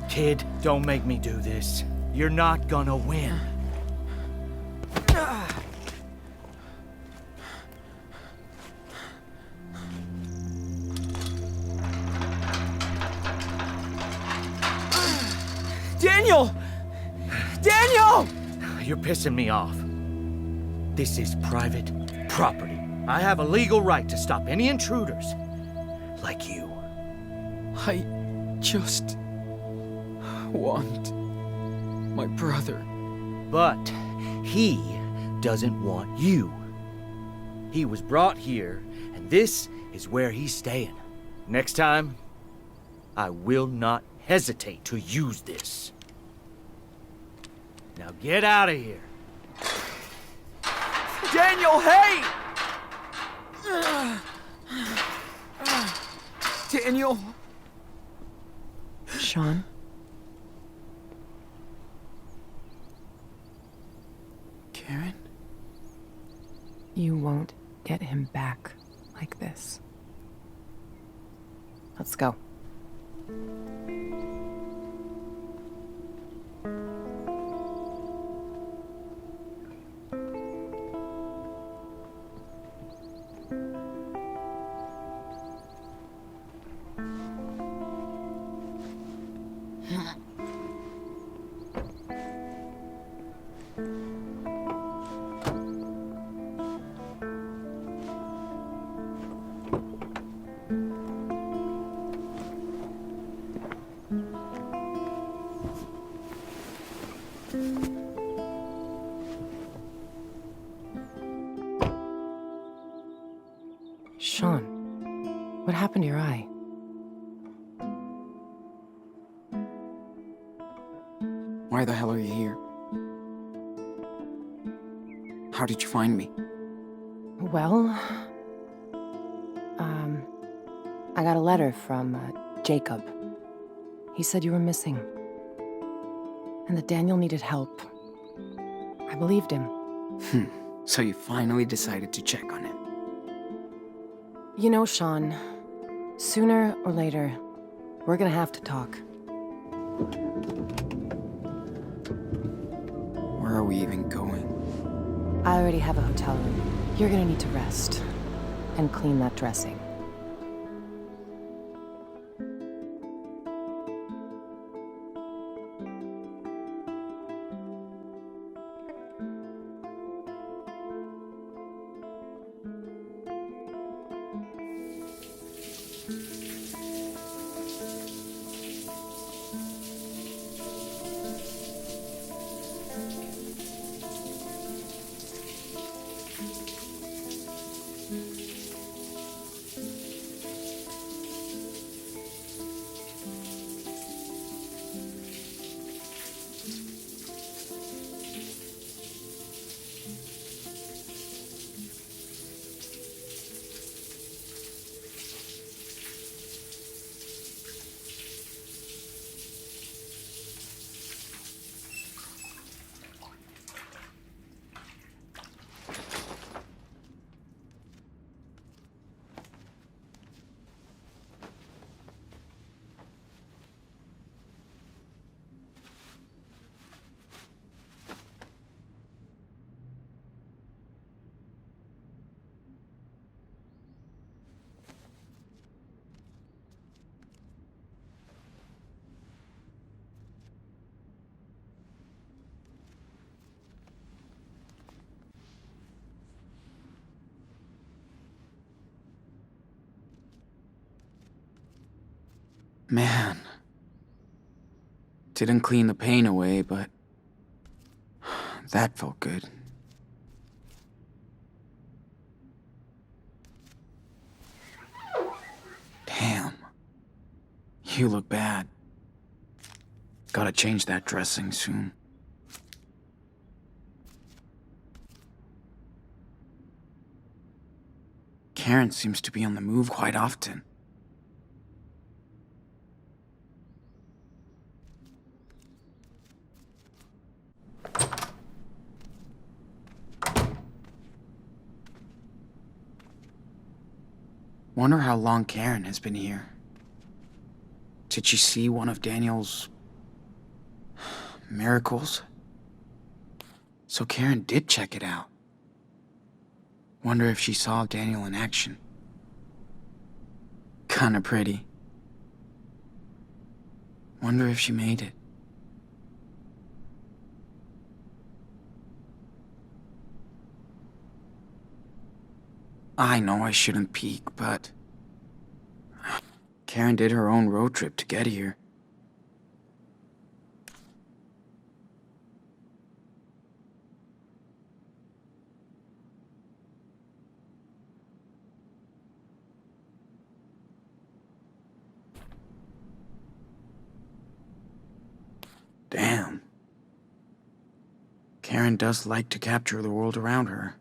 Kid, don't make me do this. You're not gonna win. Daniel! Daniel! You're pissing me off. This is private property. I have a legal right to stop any intruders like you. I just want my brother. But he doesn't want you. He was brought here, and this is where he's staying. Next time, I will not hesitate to use this. Now get out of here. Daniel, hey! Daniel. Sean? Karen? You won't get him back like this. Let's go. Sean, what happened to your eye? Why the hell are you here? How did you find me? Well, I got a letter from Jacob. He said you were missing, and that Daniel needed help. I believed him. So you finally decided to check on him. You know, Sean, sooner or later, we're gonna have to talk. Where are we even going? I already have a hotel room. You're gonna need to rest and clean that dressing. Man. Didn't clean the pain away, but that felt good. Damn. You look bad. Gotta change that dressing soon. Karen seems to be on the move quite often. Wonder how long Karen has been here. Did she see one of Daniel's Miracles? So Karen did check it out. Wonder if she saw Daniel in action. Kinda pretty. Wonder if she made it. I know I shouldn't peek, but Karen did her own road trip to get here. Damn. Karen does like to capture the world around her.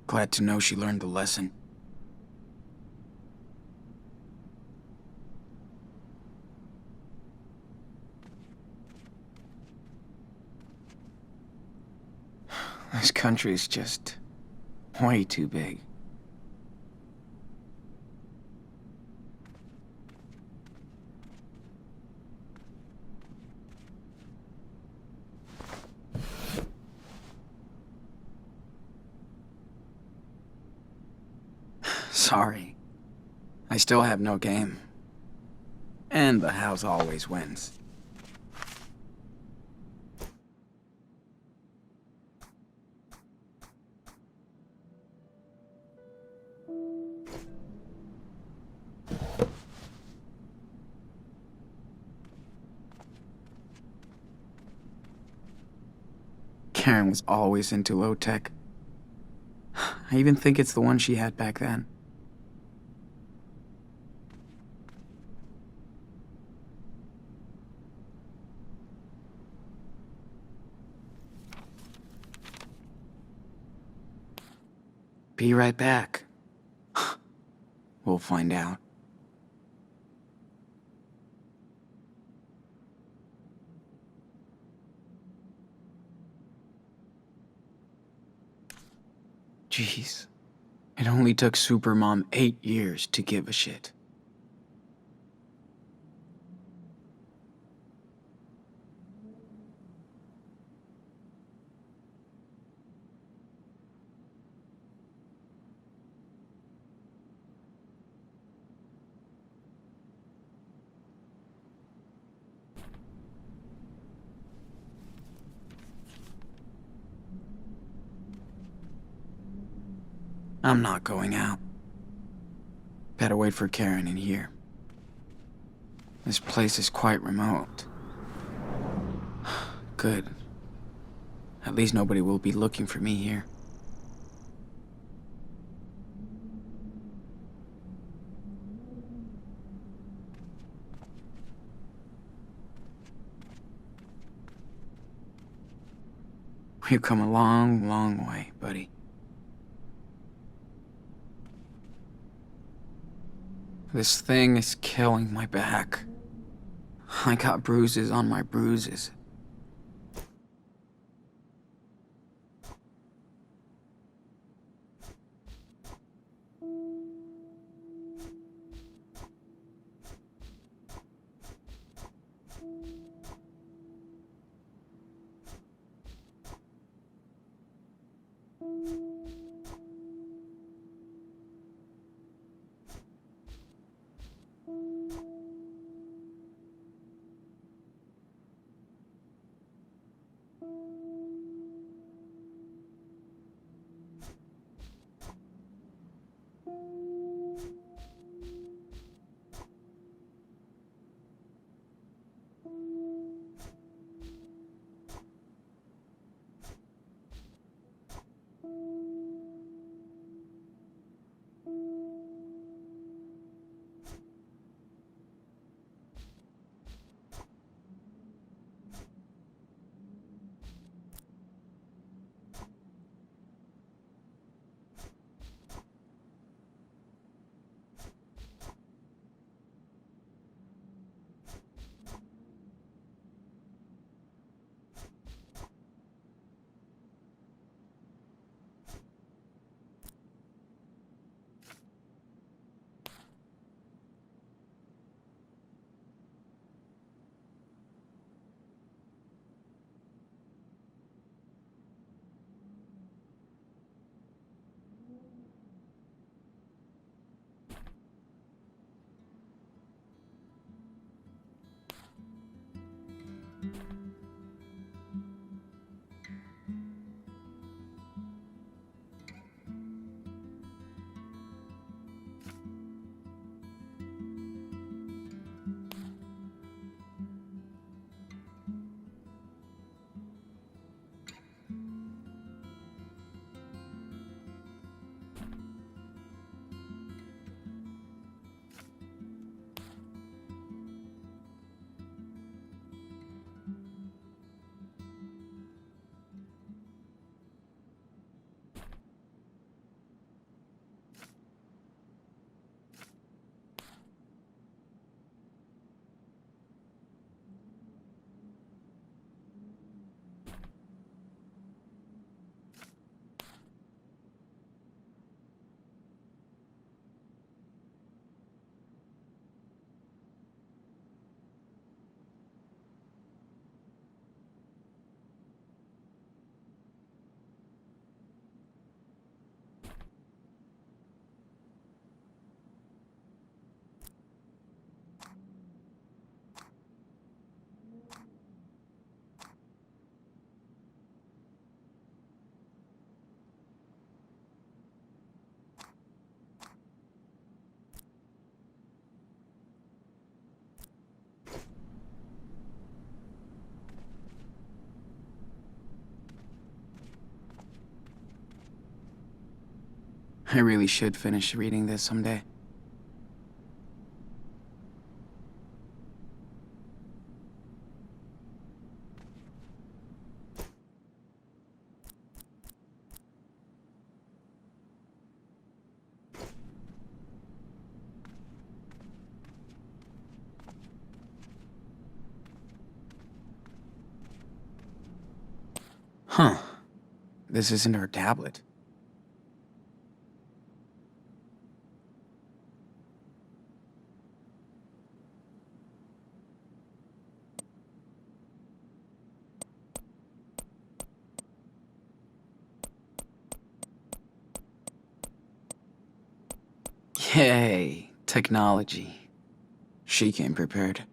Glad to know she learned the lesson. This country's just way too big. Sorry. I still have no game. And the house always wins. Karen was always into low tech. I even think it's the one she had back then. Be right back. We'll find out. Jeez. It only took Supermom 8 years to give a shit. I'm not going out. Better wait for Karen in here. This place is quite remote. Good. At least nobody will be looking for me here. We've come a long, long way, buddy. This thing is killing my back. I got bruises on my bruises. I really should finish reading this someday. Huh. This isn't her tablet. Yay, technology. She came prepared.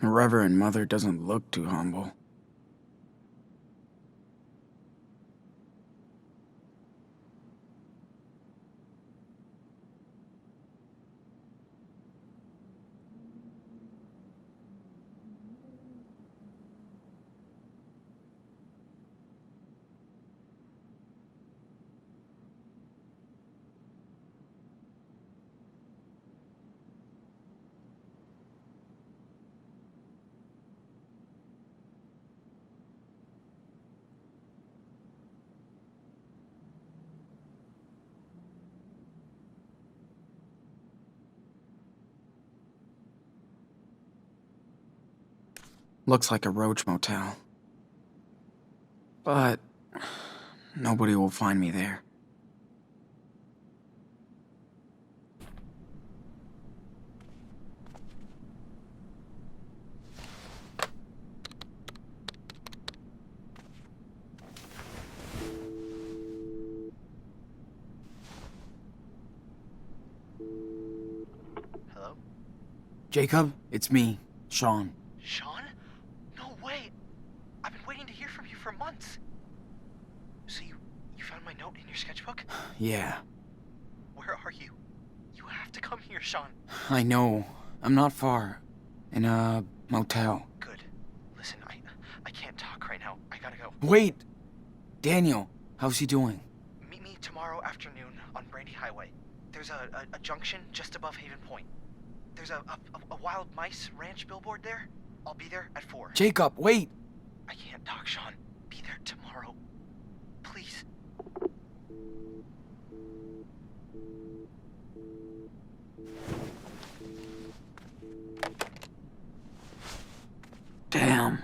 The Reverend Mother doesn't look too humble. Looks like a roach motel. But nobody will find me there. Hello? Jacob, it's me, Sean. Sean? No way! I've been waiting to hear from you for months. So you found my note in your sketchbook? Yeah, Where are you? You have to come here, Sean. I know. I'm not far. In a motel. Good. Listen, I can't talk right now. I gotta go. Wait! Daniel, how's he doing? Meet me tomorrow afternoon on Brandy Highway. There's a junction just above Haven Point. There's a wild mice ranch billboard there. I'll be there at 4. Jacob, wait! I can't talk, Sean. Be there tomorrow. Please. Damn.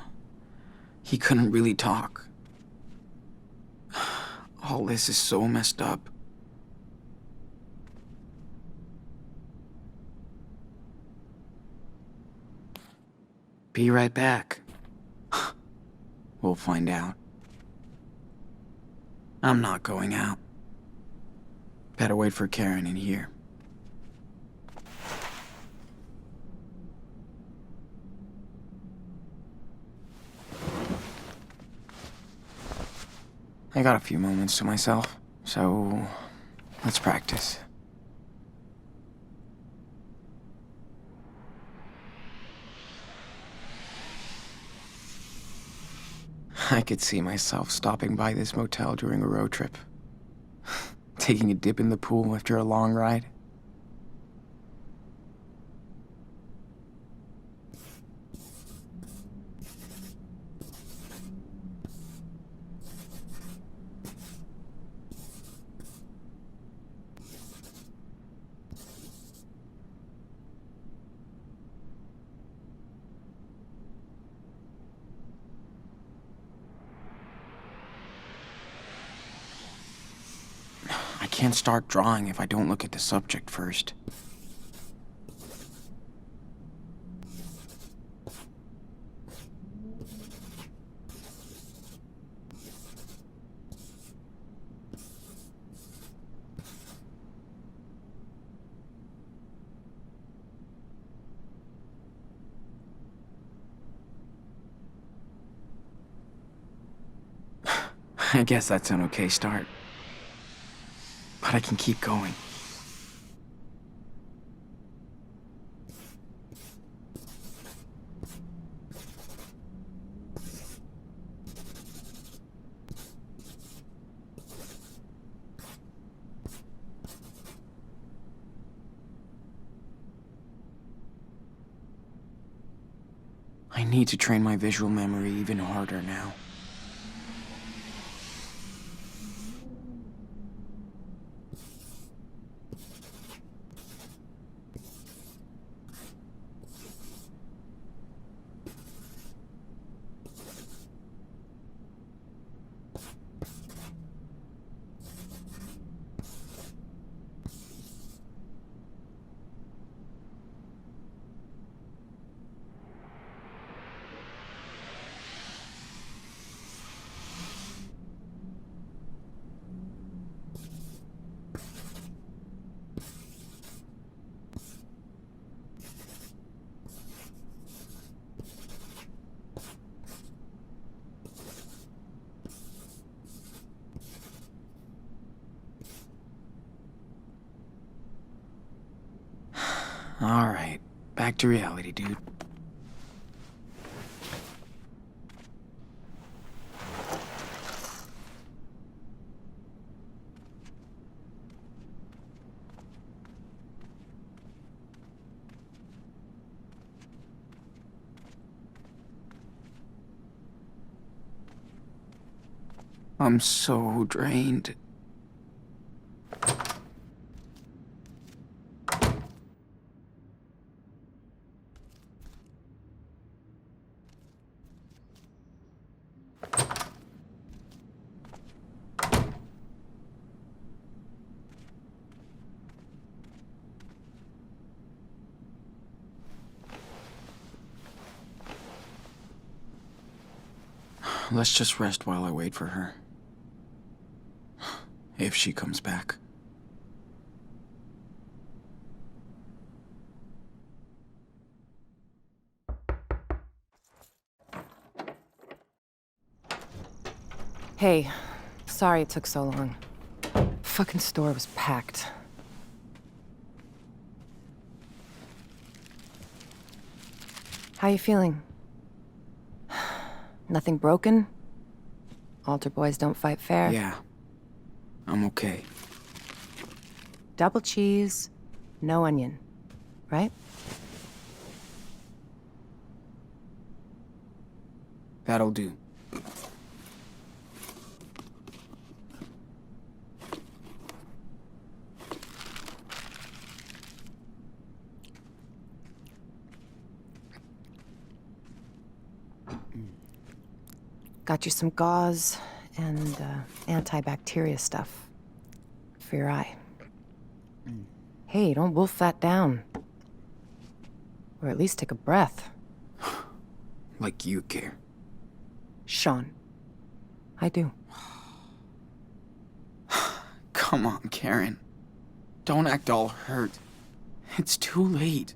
He couldn't really talk. All this is so messed up. Be right back. We'll find out. I'm not going out. Better wait for Karen in here. I got a few moments to myself, so let's practice. I could see myself stopping by this motel during a road trip. Taking a dip in the pool after a long ride. can't start drawing if I don't look at the subject first. I guess that's an okay start. But I can keep going. I need to train my visual memory even harder now. Alright, back to reality, dude. I'm so drained. Let's just rest while I wait for her. If she comes back. Hey, sorry it took so long. Fucking store was packed. How you feeling? Nothing broken? Altar boys don't fight fair? Yeah, I'm okay. Double cheese, no onion, right? That'll do. Got you some gauze and antibacteria stuff for your eye. Hey, don't wolf that down. Or at least take a breath. Like you care. Sean, I do. Come on, Karen. Don't act all hurt. It's too late.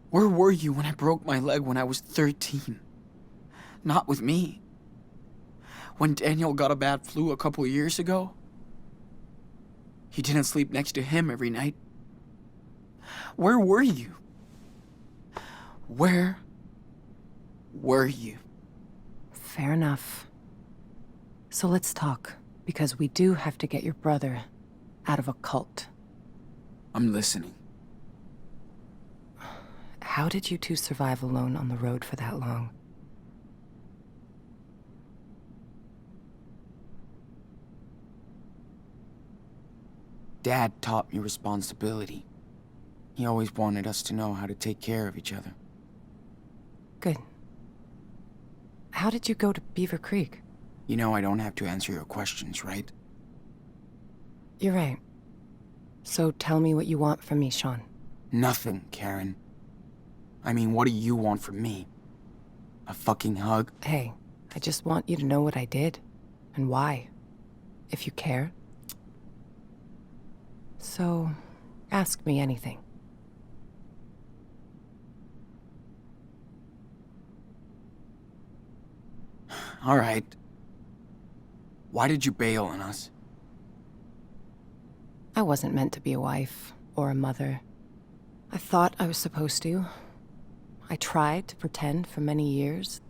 Where were you when I broke my leg when I was 13? Not with me. When Daniel got a bad flu a couple years ago, you didn't sleep next to him every night. Where were you? Where were you? Fair enough. So let's talk, because we do have to get your brother out of a cult. I'm listening. How did you two survive alone on the road for that long? Dad taught me responsibility. He always wanted us to know how to take care of each other. Good. How did you go to Beaver Creek? You know I don't have to answer your questions, right? You're right. So tell me what you want from me, Sean. Nothing, Karen. I mean, what do you want from me? A fucking hug? Hey, I just want you to know what I did and why, if you care. So, ask me anything. All right. Why did you bail on us? I wasn't meant to be a wife or a mother. I thought I was supposed to. I tried to pretend for many years.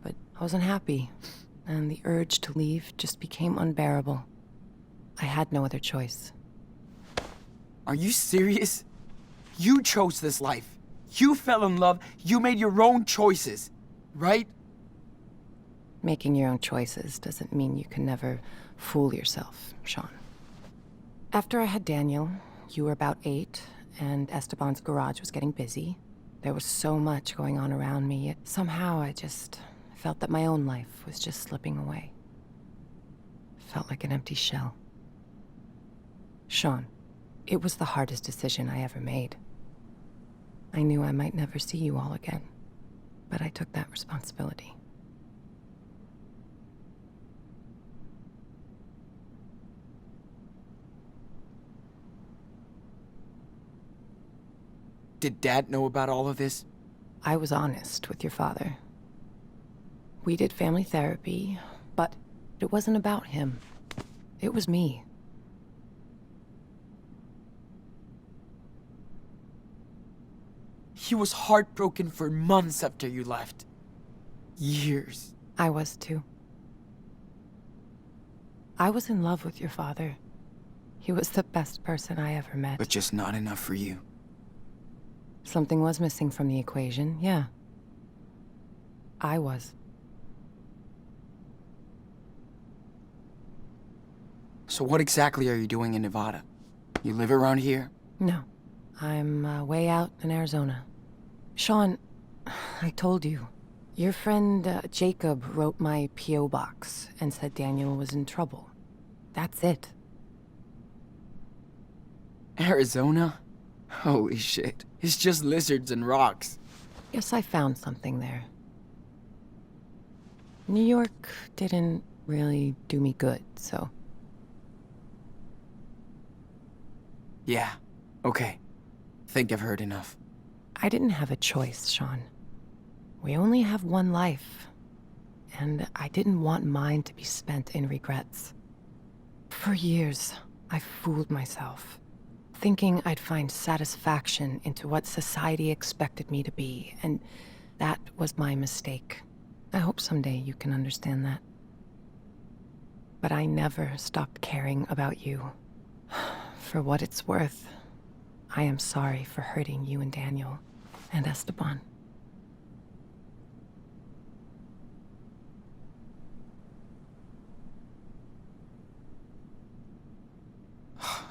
But I wasn't happy, and the urge to leave just became unbearable. I had no other choice. Are you serious? You chose this life. You fell in love. You made your own choices, right? Making your own choices doesn't mean you can never fool yourself, Sean. After I had Daniel, you were about 8, and Esteban's garage was getting busy. There was so much going on around me, yet somehow I just felt that my own life was just slipping away. Felt like an empty shell. Sean, it was the hardest decision I ever made. I knew I might never see you all again, but I took that responsibility. Did Dad know about all of this? I was honest with your father. We did family therapy, but it wasn't about him. It was me. He was heartbroken for months after you left. Years. I was too. I was in love with your father. He was the best person I ever met. But just not enough for you. Something was missing from the equation, yeah. I was. So what exactly are you doing in Nevada? You live around here? No. I'm way out in Arizona. Sean, I told you. Your friend Jacob wrote my P.O. box and said Daniel was in trouble. That's it. Arizona? Holy shit. It's just lizards and rocks. Guess I found something there. New York didn't really do me good, so... Yeah, okay. Think I've heard enough. I didn't have a choice, Sean. We only have one life, and I didn't want mine to be spent in regrets. For years, I fooled myself, thinking I'd find satisfaction into what society expected me to be, and that was my mistake. I hope someday you can understand that. But I never stopped caring about you. For what it's worth, I am sorry for hurting you and Daniel and Esteban.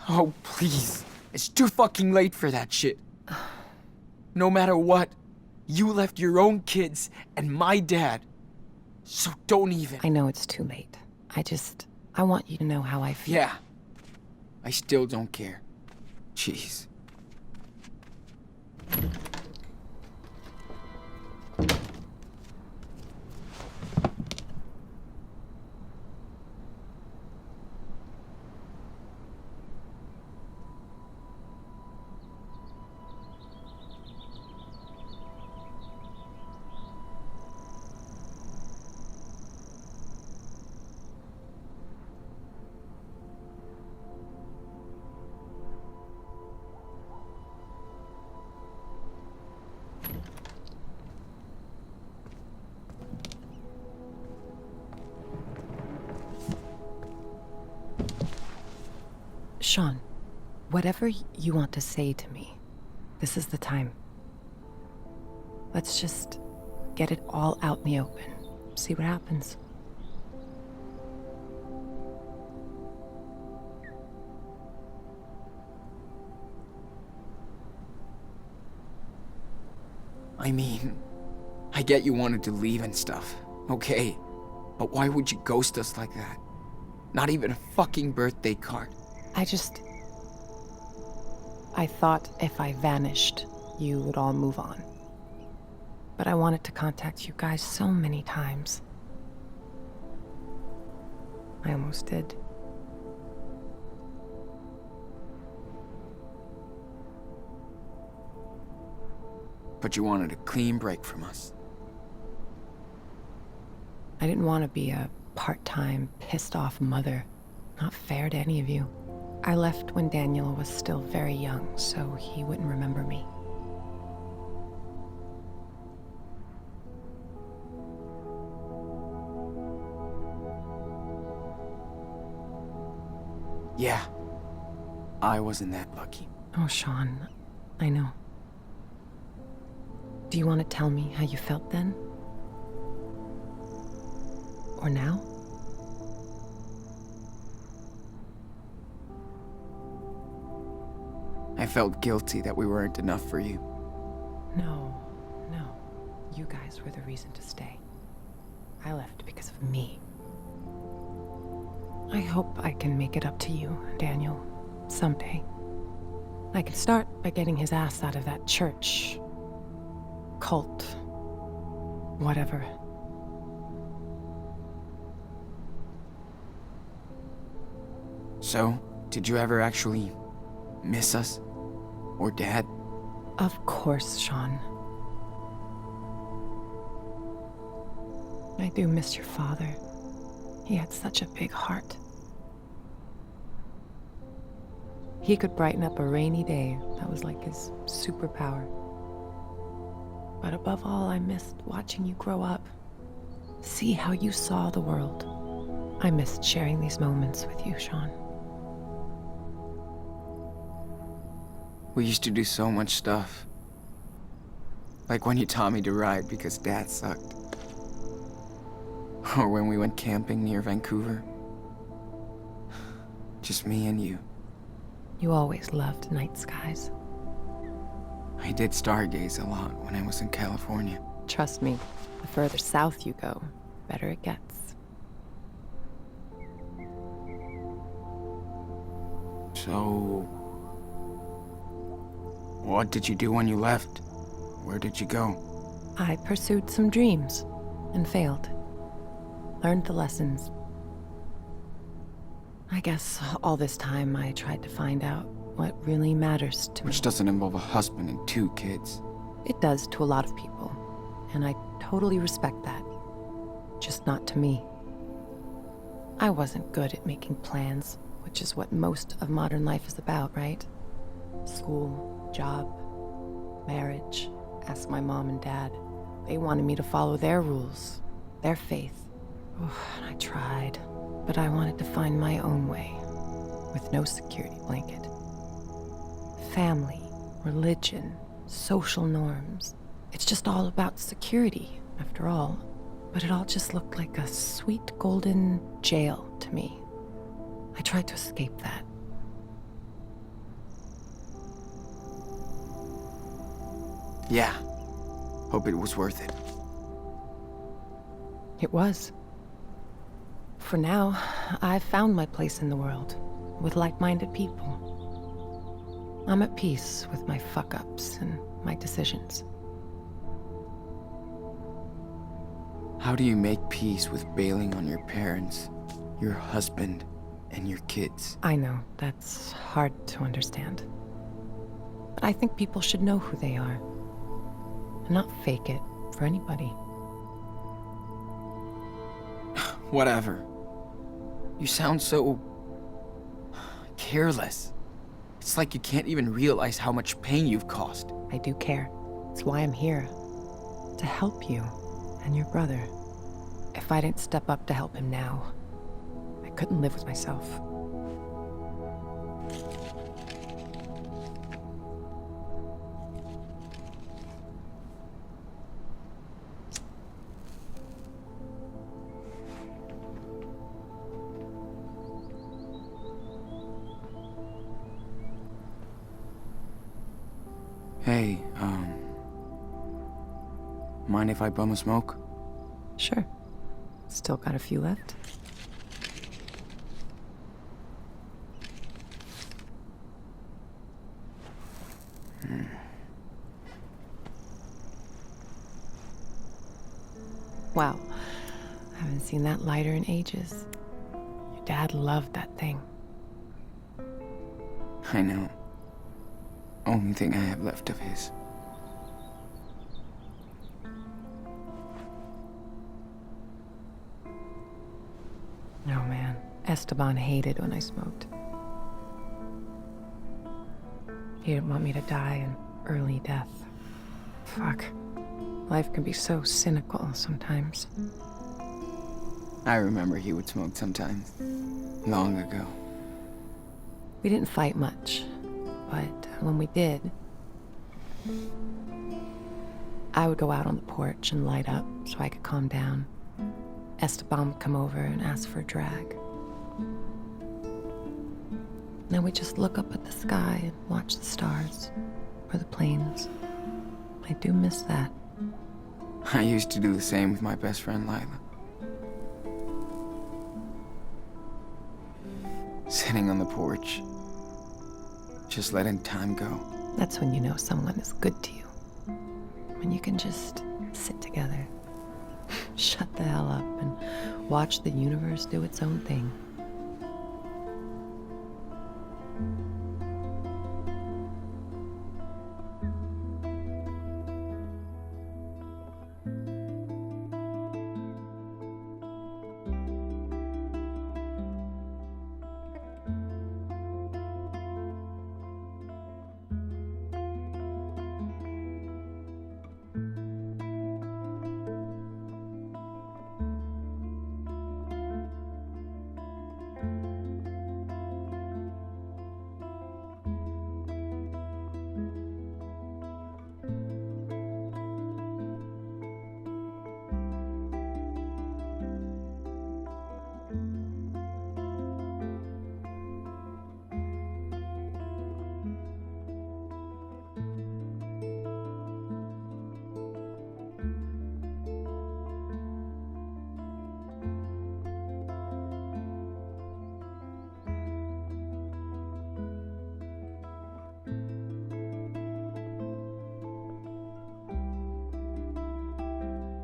Oh, please. It's too fucking late for that shit. No matter what, you left your own kids and my dad. So don't even. I know it's too late. I want you to know how I feel. Yeah. I still don't care. Jeez. Sean, whatever you want to say to me, this is the time. Let's just get it all out in the open. See what happens. I mean, I get you wanted to leave and stuff. Okay. But why would you ghost us like that? Not even a fucking birthday card. I thought if I vanished, you would all move on. But I wanted to contact you guys so many times. I almost did. But you wanted a clean break from us. I didn't want to be a part-time, pissed-off mother. Not fair to any of you. I left when Daniel was still very young, so he wouldn't remember me. Yeah. I wasn't that lucky. Oh, Sean, I know. Do you want to tell me how you felt then? Or now? I felt guilty that we weren't enough for you. No. You guys were the reason to stay. I left because of me. I hope I can make it up to you, Daniel, someday. I can start by getting his ass out of that church. Cult. Whatever. So, did you ever actually miss us? Or Dad? Of course, Sean. I do miss your father. He had such a big heart. He could brighten up a rainy day. That was like his superpower. But above all, I missed watching you grow up. See how you saw the world. I missed sharing these moments with you, Sean. We used to do so much stuff. Like when you taught me to ride because Dad sucked. Or when we went camping near Vancouver. Just me and you. You always loved night skies. I did stargaze a lot when I was in California. Trust me, the further south you go, the better it gets. So... what did you do when you left? Where did you go? I pursued some dreams and failed. Learned the lessons. I guess all this time I tried to find out what really matters to me. Which doesn't involve a husband and 2 kids. It does to a lot of people, and I totally respect that. Just not to me. I wasn't good at making plans, which is what most of modern life is about, right? School, job, marriage. Ask my mom and dad. They wanted me to follow their rules, their faith. Oh, and I tried, but I wanted to find my own way, with no security blanket. Family, religion, social norms. It's just all about security, after all. But it all just looked like a sweet golden jail to me. I tried to escape that. Yeah. Hope it was worth it. It was. For now, I've found my place in the world, with like-minded people. I'm at peace with my fuck-ups and my decisions. How do you make peace with bailing on your parents, your husband, and your kids? I know, that's hard to understand. But I think people should know who they are, and not fake it for anybody. Whatever. You sound so... careless. It's like you can't even realize how much pain you've caused. I do care. It's why I'm here. To help you and your brother. If I didn't step up to help him now, I couldn't live with myself. Hey, mind if I bum a smoke? Sure. Still got a few left. Wow. I haven't seen that lighter in ages. Your dad loved that thing. I know. Only thing I have left of his. Oh man, Esteban hated when I smoked. He didn't want me to die an early death. Fuck. Life can be so cynical sometimes. I remember he would smoke sometimes. Long ago. We didn't fight much, but when we did, I would go out on the porch and light up so I could calm down. Esteban would come over and ask for a drag. Then we'd just look up at the sky and watch the stars, or the planes. I do miss that. I used to do the same with my best friend Lila. Sitting on the porch, just letting time go. That's when you know someone is good to you. When you can just sit together, shut the hell up, and watch the universe do its own thing.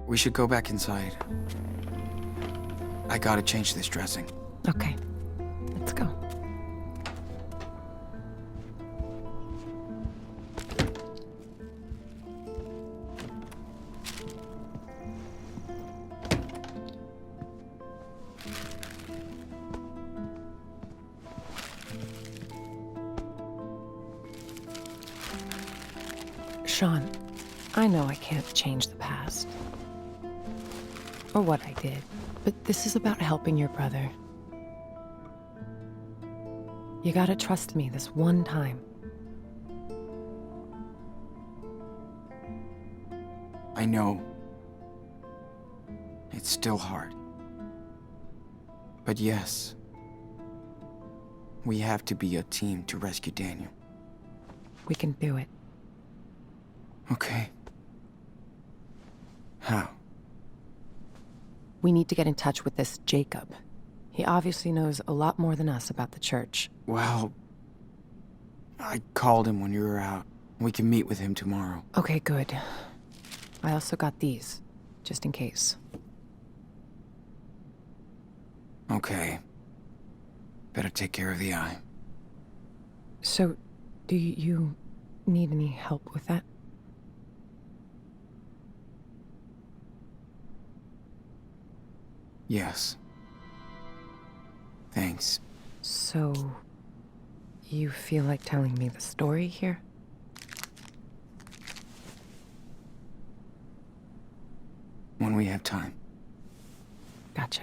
We should go back inside. I gotta change this dressing. Okay, let's go. Sean, I know I can't change the past. Or what I did, but this is about helping your brother. You gotta trust me this one time. I know. It's still hard. But yes, we have to be a team to rescue Daniel. We can do it. Okay. How? We need to get in touch with this Jacob. He obviously knows a lot more than us about the church. Well, I called him when you were out. We can meet with him tomorrow. Okay, good. I also got these, just in case. Okay. Better take care of the eye. So, do you need any help with that? Yes. Thanks. So, you feel like telling me the story here? When we have time. Gotcha.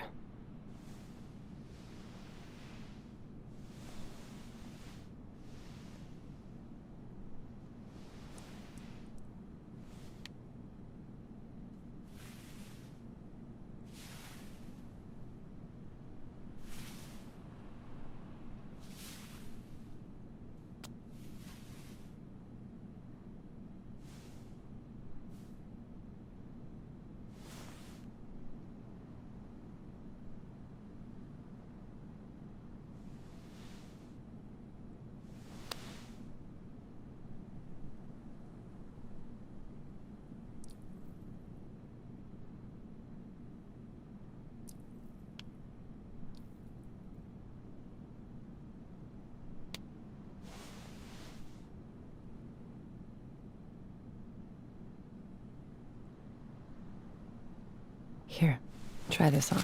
Here, try this on.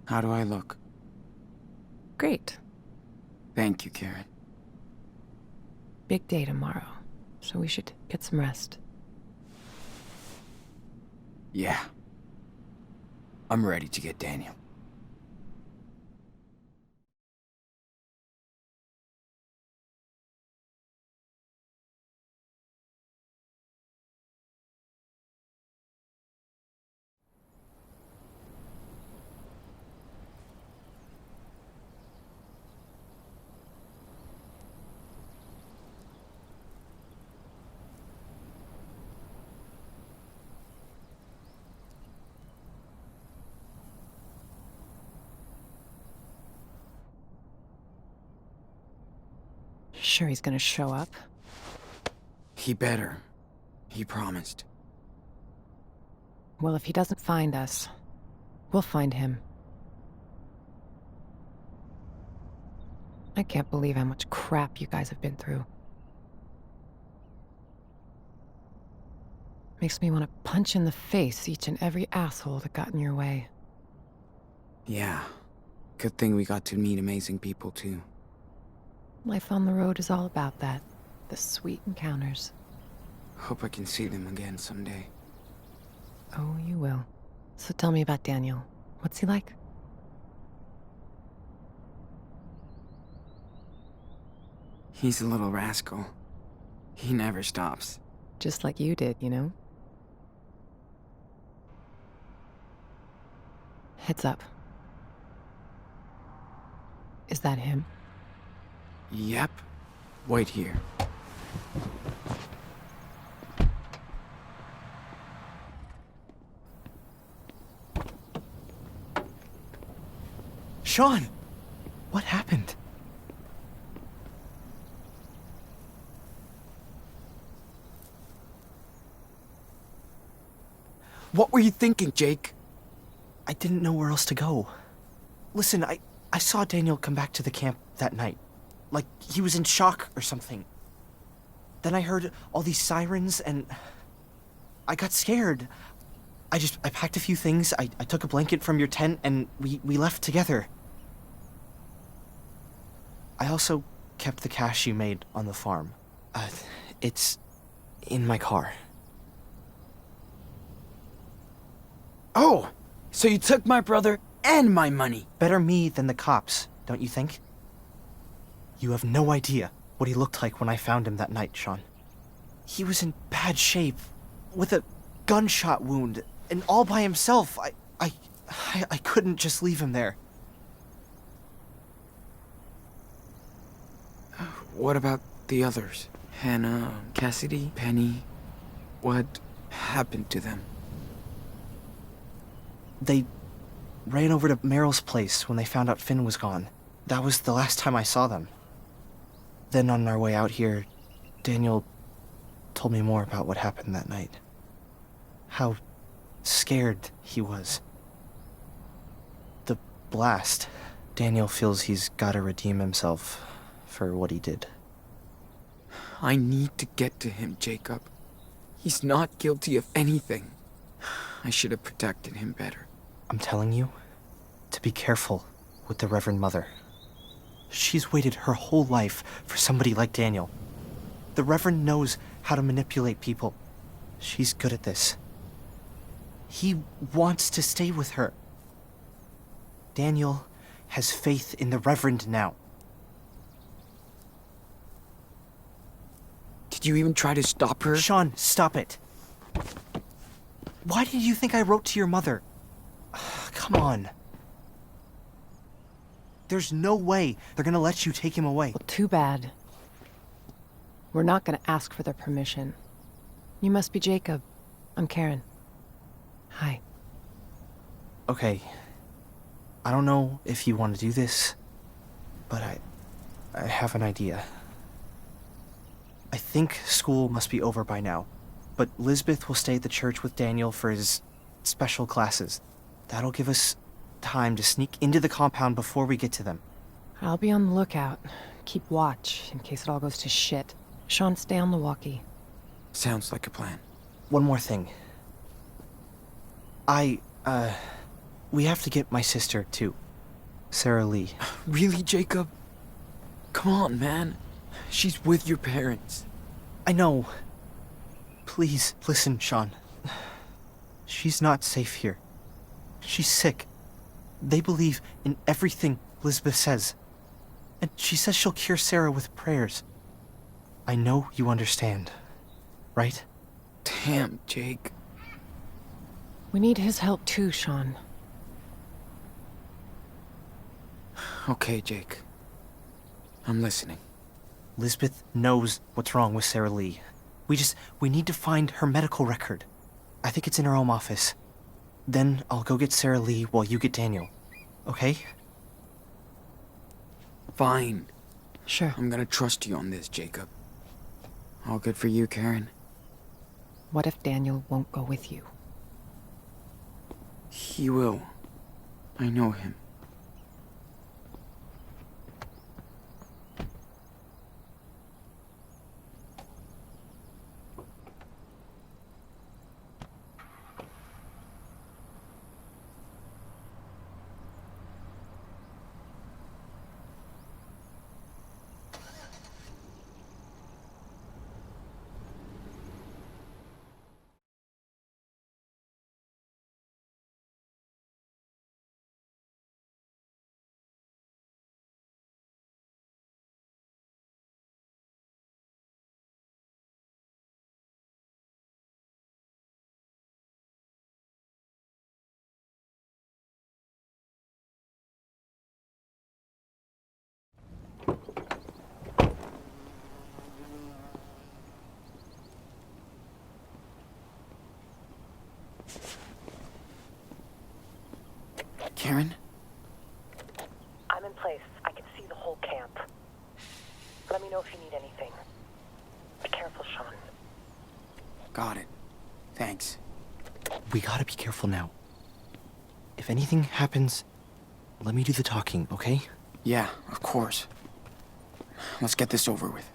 How do I look? Great. Thank you, Karen. Big day tomorrow, so we should get some rest. Yeah. I'm ready to get Daniel. Sure he's gonna show up? He better. He promised. Well, if he doesn't find us, we'll find him. I can't believe how much crap you guys have been through. Makes me want to punch in the face each and every asshole that got in your way. Yeah. Good thing we got to meet amazing people, too. Life on the road is all about that. The sweet encounters. Hope I can see them again someday. Oh, you will. So tell me about Daniel. What's he like? He's a little rascal. He never stops. Just like you did, you know? Heads up. Is that him? Yep. Wait here. Sean! What happened? What were you thinking, Jake? I didn't know where else to go. Listen, I saw Daniel come back to the camp that night. Like he was in shock or something. Then I heard all these sirens and I got scared. I packed a few things, I took a blanket from your tent and we left together. I also kept the cash you made on the farm. It's in my car. Oh! So you took my brother and my money. Better me than the cops, don't you think? You have no idea what he looked like when I found him that night, Sean. He was in bad shape, with a gunshot wound, and all by himself. I couldn't just leave him there. What about the others? Hannah, Cassidy, Penny? What happened to them? They ran over to Meryl's place when they found out Finn was gone. That was the last time I saw them. Then on our way out here, Daniel told me more about what happened that night. How scared he was. The blast. Daniel feels he's gotta redeem himself for what he did. I need to get to him, Jacob. He's not guilty of anything. I should have protected him better. I'm telling you to be careful with the Reverend Mother. She's waited her whole life for somebody like Daniel. The Reverend knows how to manipulate people. She's good at this. He wants to stay with her. Daniel has faith in the Reverend now. Did you even try to stop her? Sean, stop it. Why did you think I wrote to your mother? Come on. There's no way they're gonna let you take him away. Well, too bad. We're not gonna ask for their permission. You must be Jacob. I'm Karen. Hi. Okay. I don't know if you want to do this, but I have an idea. I think school must be over by now, but Lisbeth will stay at the church with Daniel for his special classes. That'll give us time to sneak into the compound before we get to them. I'll be on the lookout. Keep watch in case it all goes to shit. Sean, stay on the walkie. Sounds like a plan. One more thing. We have to get my sister, too. Sarah Lee. Really, Jacob? Come on, man. She's with your parents. I know. Please, listen, Sean. She's not safe here. She's sick. They believe in everything Elizabeth says. And she says she'll cure Sarah with prayers. I know you understand, right? Damn, Jake. We need his help too, Sean. Okay, Jake. I'm listening. Lisbeth knows what's wrong with Sarah Lee. We need to find her medical record. I think it's in her home office. Then I'll go get Sarah Lee while you get Daniel. Okay? Fine. Sure. I'm gonna trust you on this, Jacob. All good for you, Karen? What if Daniel won't go with you? He will. I know him. Karen? I'm in place. I can see the whole camp. Let me know if you need anything. Be careful, Sean. Got it. Thanks. We gotta be careful now. If anything happens, let me do the talking, okay? Yeah, of course. Let's get this over with.